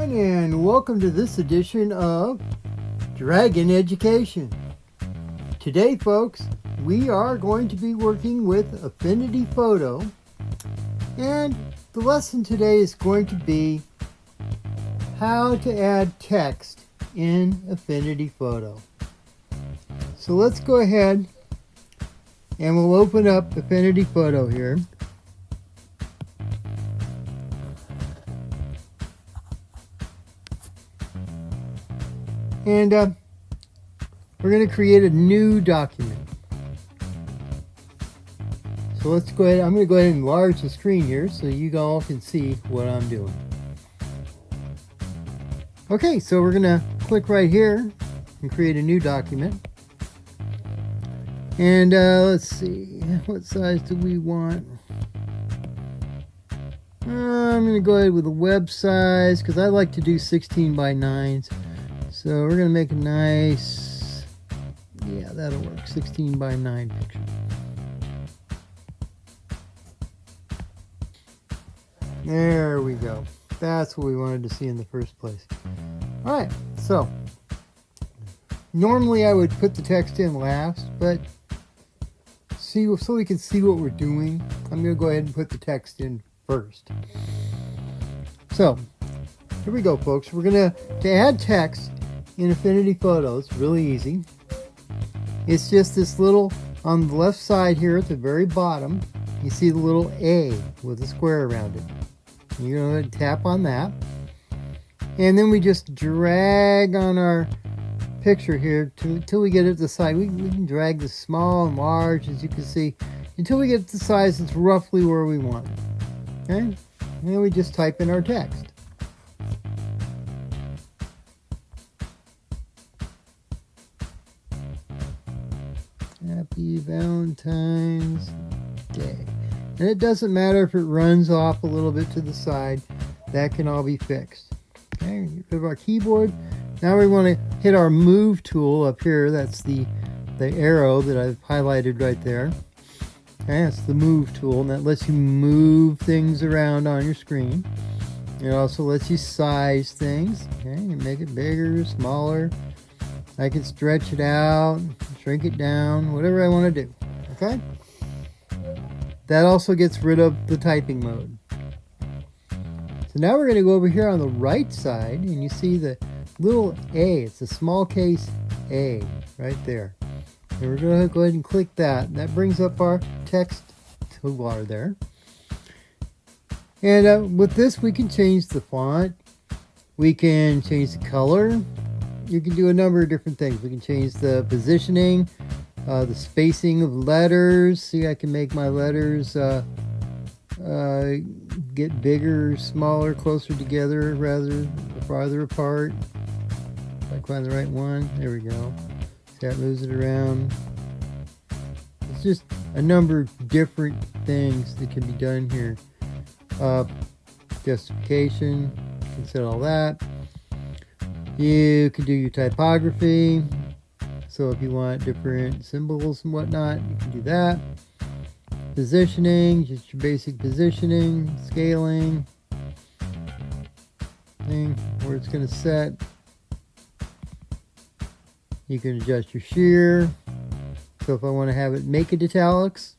everyone, and welcome to this edition of Dragon Education. Today, folks, we are going to be working with Affinity Photo, and the lesson today is going to be how to add text in Affinity Photo. So let's go ahead and we'll open up Affinity Photo here. And we're going to create a new document. So let's go ahead. I'm going to go ahead and enlarge the screen here so you all can see what I'm doing. Okay, so we're going to click right here and create a new document. And let's see, what size do we want? I'm going to go ahead with the web size because I like to do 16 by 9s. So we're going to make a nice, yeah, that'll work, 16 by 9 picture. There we go. That's what we wanted to see in the first place. All right, so normally I would put the text in last, but so we can see what we're doing, I'm going to go ahead and put the text in first. So here we go, folks. We're going to add text in Affinity Photo. It's really easy. It's just this little, on the left side here at the very bottom, you see the little A with a square around it. You're going to tap on that. And then we just drag on our picture here until we get it to the side. We can drag this small and large, as you can see, until we get it to the size that's roughly where we want it. Okay? And then we just type in our text. Happy Valentine's Day. And it doesn't matter if it runs off a little bit to the side. That can all be fixed. Okay, we have our keyboard. Now we want to hit our move tool up here. That's the arrow that I've highlighted right there. Okay, that's the move tool, and that lets you move things around on your screen. It also lets you size things. Okay, you make it bigger, smaller. I can stretch it out, shrink it down, whatever I want to do. Okay? That also gets rid of the typing mode. So now we're going to go over here on the right side, and you see the little A. It's a small case A right there. And we're going to go ahead and click that. That brings up our text toolbar there. And with this, we can change the font. We can change the color. You can do a number of different things. We can change the positioning, the spacing of letters. See, I can make my letters get bigger, smaller, closer together, rather farther apart. If I find the right one, there we go. See how it moves it around. It's just a number of different things that can be done here. Justification, you can set all that. You can do your typography. So if you want different symbols and whatnot, you can do that. Positioning, just your basic positioning, scaling, where it's going to set. You can adjust your shear. So if I want to have it make it italics,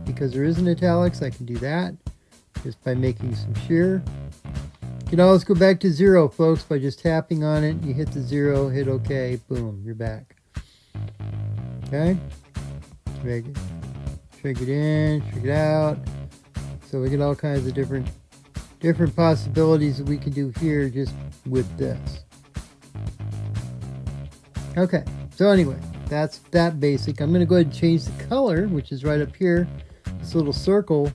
because there isn't italics, I can do that just by making some shear. You can always go back to 0, folks, by just tapping on it. You hit the 0, hit OK, boom, you're back. Okay? Shrink it in, shrink it out. So we get all kinds of different possibilities that we can do here just with this. Okay, so anyway, that's that basic. I'm going to go ahead and change the color, which is right up here. This little circle,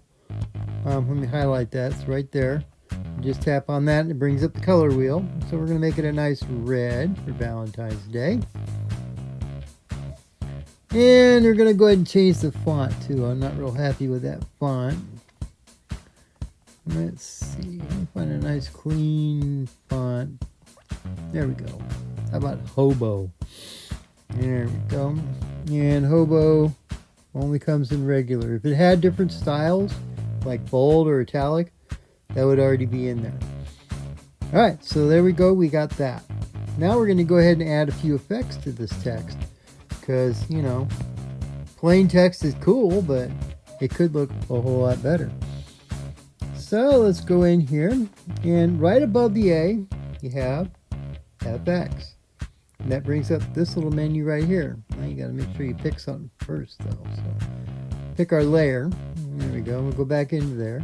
let me highlight that. It's right there. Just tap on that and it brings up the color wheel. So we're going to make it a nice red for Valentine's Day. And we're going to go ahead and change the font too. I'm not real happy with that font. Let's see. Let me find a nice clean font. There we go. How about Hobo? There we go. And Hobo only comes in regular. If it had different styles, like bold or italic, that would already be in there. All right, so there we go. We got that. Now we're going to go ahead and add a few effects to this text because, you know, plain text is cool, but it could look a whole lot better. So let's go in here, and right above the A, you have FX. And that brings up this little menu right here. Now you got to make sure you pick something first, though. So pick our layer. There we go. We'll go back into there.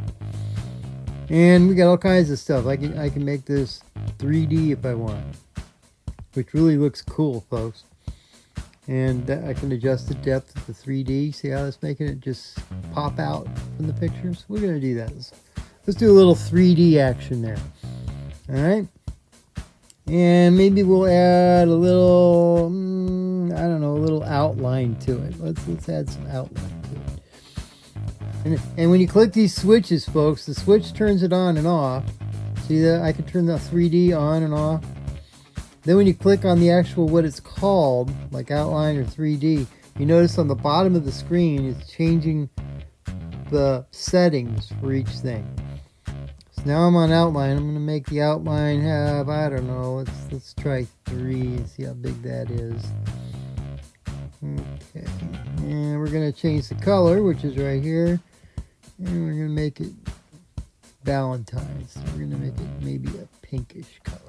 And we got all kinds of stuff. I can make this 3D if I want, which really looks cool, folks. And I can adjust the depth of the 3D. See how that's making it just pop out from the pictures? We're going to do that. Let's do a little 3D action there. All right. And maybe we'll add a little, I don't know, a little outline to it. Let's add some outline to it. And when you click these switches, folks, the switch turns it on and off. See that? I can turn the 3D on and off. Then when you click on the actual, what it's called, like outline or 3D, you notice on the bottom of the screen, it's changing the settings for each thing. So now I'm on outline. I'm going to make the outline have, I don't know, let's try 3 and see how big that is. Okay, and we're going to change the color, which is right here, and we're going to make it Valentines. So we're going to make it maybe a pinkish color.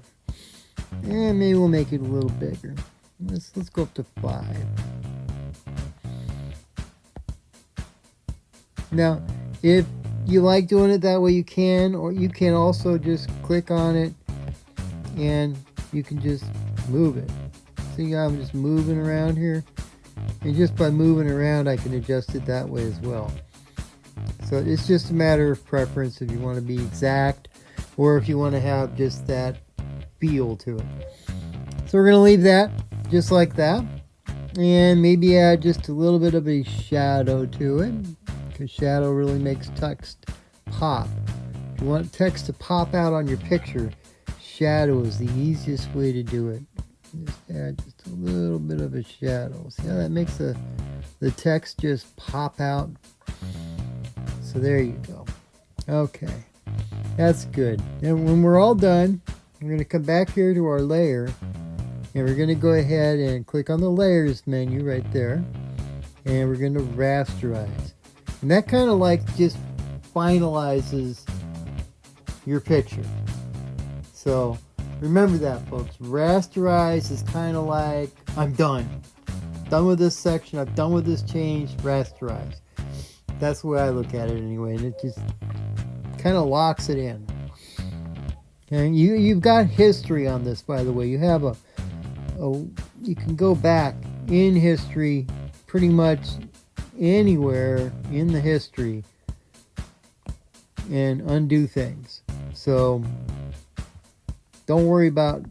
And maybe we'll make it a little bigger. Let's go up to 5. Now, if you like doing it that way, you can, or you can also just click on it and you can just move it. See how I'm just moving around here? And just by moving around, I can adjust it that way as well. So it's just a matter of preference if you want to be exact or if you want to have just that feel to it. So we're going to leave that just like that, and maybe add just a little bit of a shadow to it, because shadow really makes text pop. If you want text to pop out on your picture, shadow is the easiest way to do it. Just add just a little bit of a shadow. See how that makes the text just pop out? So there you go. Okay, that's good. And when we're all done, we're going to come back here to our layer, and we're going to go ahead and click on the layers menu right there, and we're going to rasterize. And that kind of like just finalizes your picture. So remember that, folks. Rasterize is kind of like, I'm done. Done with this section. I'm done with this change. Rasterize. That's the way I look at it anyway, and it just kind of locks it in. Okay, you've got history on this, by the way. You have you can go back in history pretty much anywhere in the history and undo things. So don't worry about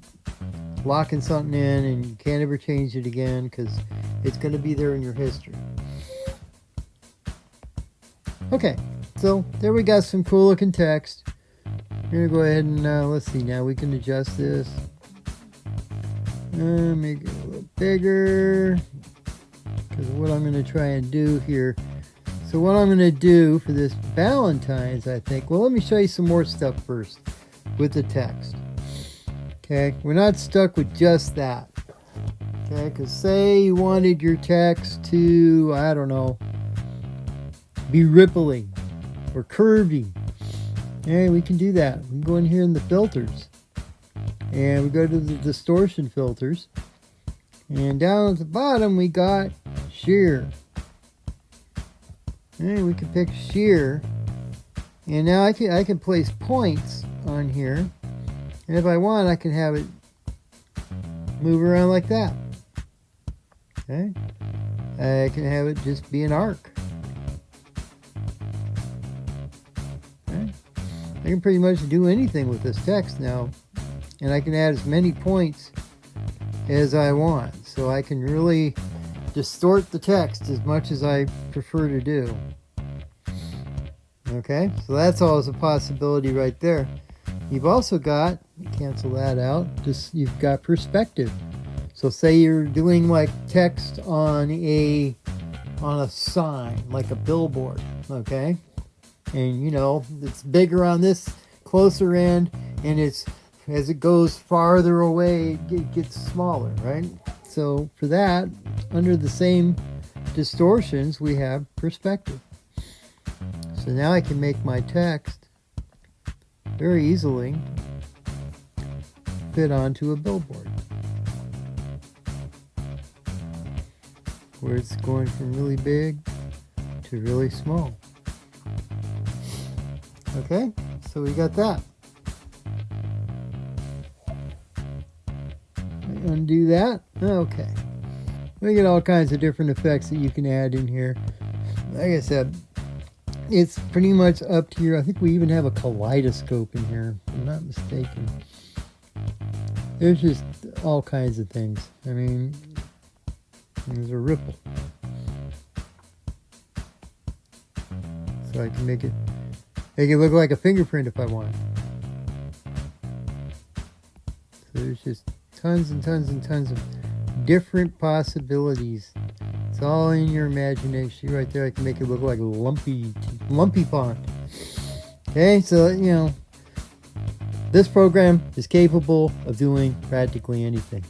locking something in and you can't ever change it again, because it's going to be there in your history. Okay, so there we got some cool looking text. We're going to go ahead and let's see, now we can adjust this. Make it a little bigger, because what I'm going to try and do here. So what I'm going to do for this Valentine's, I think, well, let me show you some more stuff first with the text. Okay, we're not stuck with just that. Okay, because say you wanted your text to, I don't know, be rippling or curvy. Okay, we can do that. We can go in here in the filters, and we go to the distortion filters, and down at the bottom we got shear. And we can pick shear, and now I can place points on here, and if I want, I can have it move around like that. Okay, I can have it just be an arc. Okay, I can pretty much do anything with this text now, and I can add as many points as I want, so I can really distort the text as much as I prefer to do. Okay, so that's always a possibility right there. You've also got, cancel that out, just you've got perspective. So say you're doing like text on a sign, like a billboard, okay? And you know, it's bigger on this closer end and it's as it goes farther away, it gets smaller, right? So for that, under the same distortions, we have perspective. So now I can make my text very easily fit onto a billboard, where it's going from really big to really small. Okay, so we got that. Undo that. Okay. We get all kinds of different effects that you can add in here. Like I said, it's pretty much up to you. I think we even have a kaleidoscope in here, if I'm not mistaken. There's just all kinds of things. I mean, there's a ripple. So I can make it look like a fingerprint if I want. So there's just tons and tons and tons of different possibilities. It's all in your imagination. Right there, I can make it look like a lumpy font. Okay, so you know, this program is capable of doing practically anything.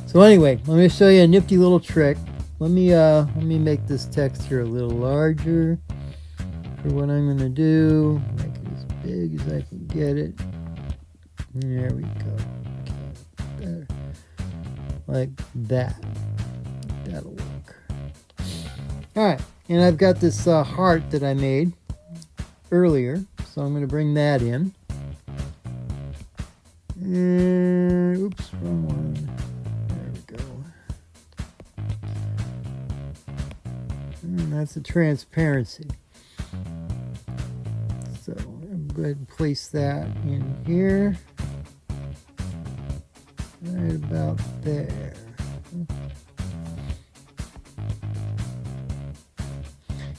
So anyway, let me show you a nifty little trick. Let me make this text here a little larger for what I'm gonna do. Make it as big as I can get it. There we go. There. Like that. That'll work. Alright, and I've got this heart that I made earlier, so I'm going to bring that in. Oops, wrong one. There we go. And that's a transparency. So I'm going to go ahead and place that in here. Right about there.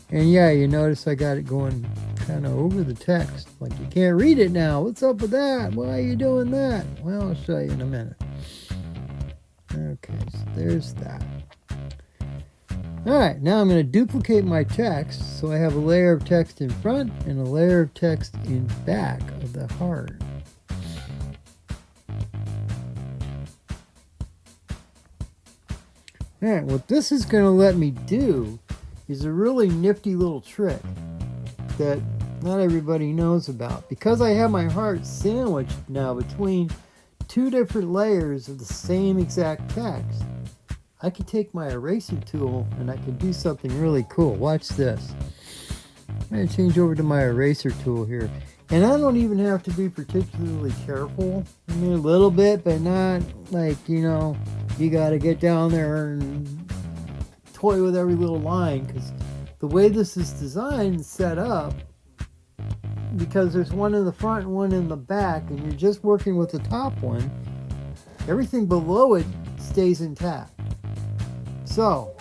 And yeah, you notice I got it going kind of over the text. Like, you can't read it now. What's up with that? Why are you doing that? Well, I'll show you in a minute. Okay, so there's that. Alright, now I'm going to duplicate my text so I have a layer of text in front and a layer of text in back of the heart. Alright, what this is going to let me do is a really nifty little trick that not everybody knows about. Because I have my heart sandwiched now between two different layers of the same exact text, I can take my eraser tool and I can do something really cool. Watch this. I'm going to change over to my eraser tool here. And I don't even have to be particularly careful. I mean, a little bit, but not like, you know, you got to get down there and toy with every little line, because the way this is designed and set up, because there's one in the front and one in the back, and you're just working with the top one, everything below it stays intact. So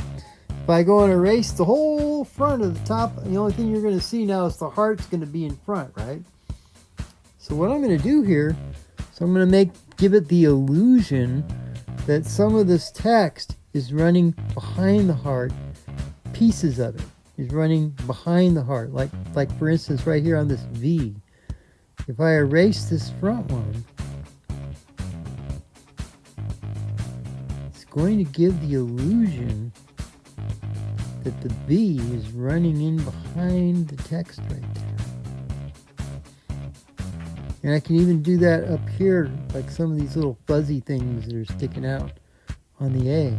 if I go and erase the whole front of the top, the only thing you're going to see now is the heart's going to be in front, right? So what I'm going to do here, so I'm going to give it the illusion that some of this text is running behind the heart. Pieces of it is running behind the heart. Like for instance, right here on this V. If I erase this front one, it's going to give the illusion that the V is running in behind the text right there. And I can even do that up here, like some of these little fuzzy things that are sticking out on the A,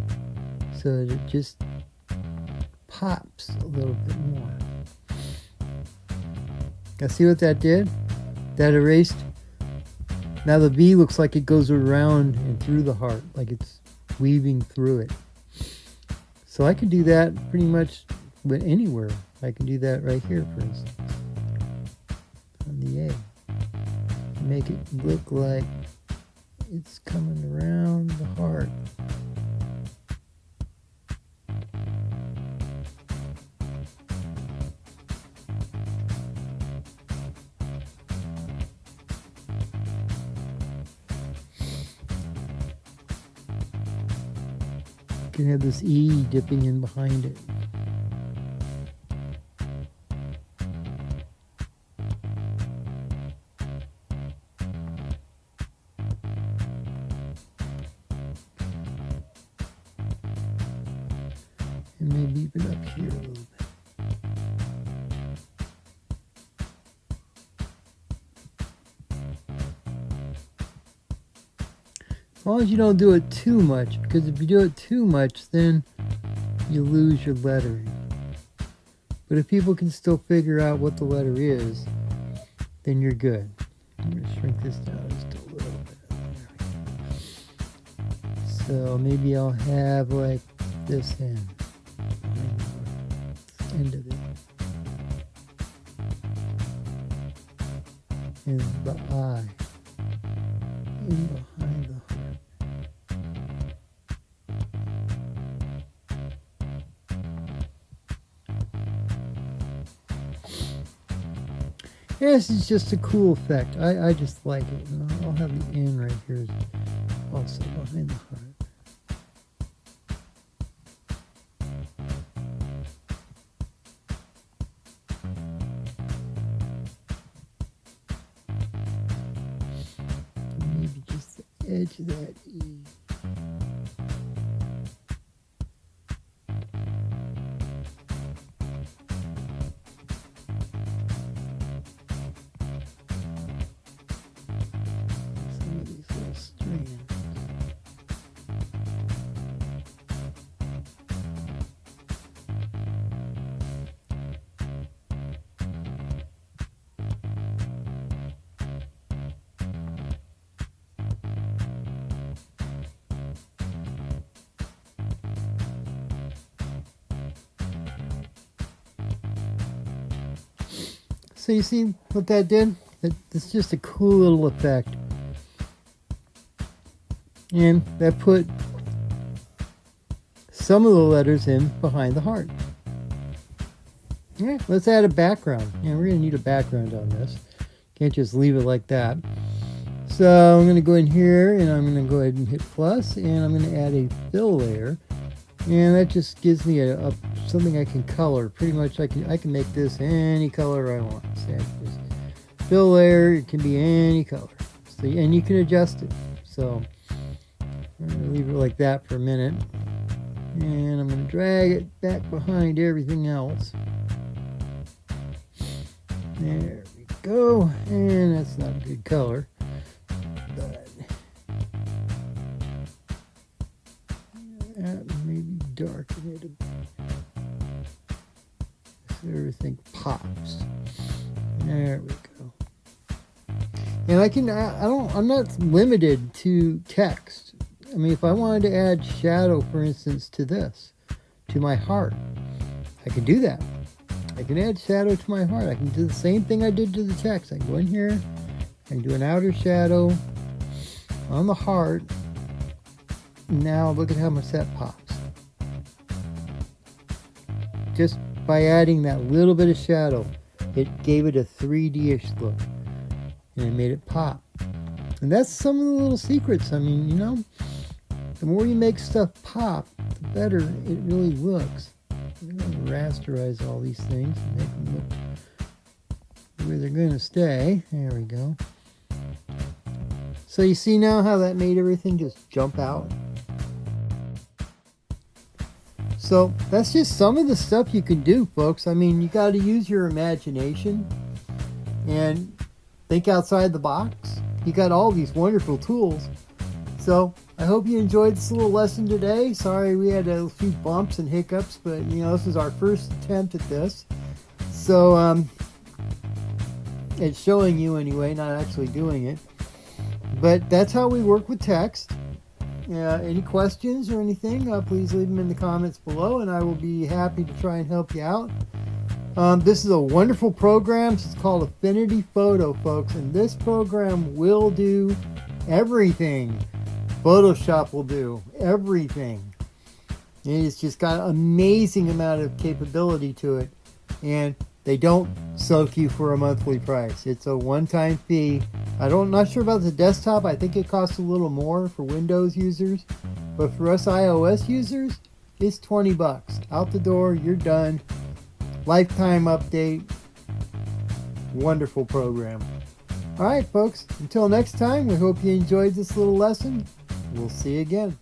so that it just pops a little bit more. Now see what that did? That erased. Now the V looks like it goes around and through the heart, like it's weaving through it. So I can do that pretty much with anywhere. I can do that right here, for instance, on the A. Make it look like it's coming around the heart. You can have this E dipping in behind it. And maybe even up here a little bit. As long as you don't do it too much, because if you do it too much, then you lose your lettering. But if people can still figure out what the letter is, then you're good. I'm going to shrink this down just a little bit. So maybe I'll have like this end. End of it. And the eye. In behind the heart. Yeah, this is just a cool effect. I just like it. And I'll have the N right here also behind the heart. Maybe just the edge of that E. So you see what that did? It's just a cool little effect. And that put some of the letters in behind the heart. Yeah, let's add a background. Yeah, we're going to need a background on this. Can't just leave it like that. So I'm going to go in here and I'm going to go ahead and hit plus, and I'm going to add a fill layer. And that just gives me a something I can color. Pretty much I can make this any color I want. So just fill layer, it can be any color. So, and you can adjust it. So I'm going to leave it like that for a minute. And I'm going to drag it back behind everything else. There we go. And that's not a good color. But maybe darken it a bit. So everything pops. There we go. And I'm not limited to text. I mean, if I wanted to add shadow, for instance, to this, to my heart, I can do that. I can add shadow to my heart. I can do the same thing I did to the text. I can go in here, I can do an outer shadow on the heart. Now look at how much that pops. Just by adding that little bit of shadow, it gave it a 3D-ish look. And it made it pop. And that's some of the little secrets. I mean, you know, the more you make stuff pop, the better it really looks. I'm going to rasterize all these things and make them look where they're going to stay. There we go. So you see now how that made everything just jump out? So that's just some of the stuff you can do, folks. I mean, you got to use your imagination and think outside the box. You got all these wonderful tools. So I hope you enjoyed this little lesson today. Sorry we had a few bumps and hiccups, but you know, this is our first attempt at this. So it's showing you anyway, not actually doing it. But that's how we work with text. Any questions or anything, please leave them in the comments below, and I will be happy to try and help you out. This is a wonderful program. It's called Affinity Photo, folks, and this program will do everything Photoshop will do. Everything. It's just got an amazing amount of capability to it, and they don't soak you for a monthly price. It's a one-time fee. I'm not sure about the desktop. I think it costs a little more for Windows users, but for us iOS users, it's 20 bucks. Out the door, you're done. Lifetime update. Wonderful program. All right, folks. Until next time, we hope you enjoyed this little lesson. We'll see you again.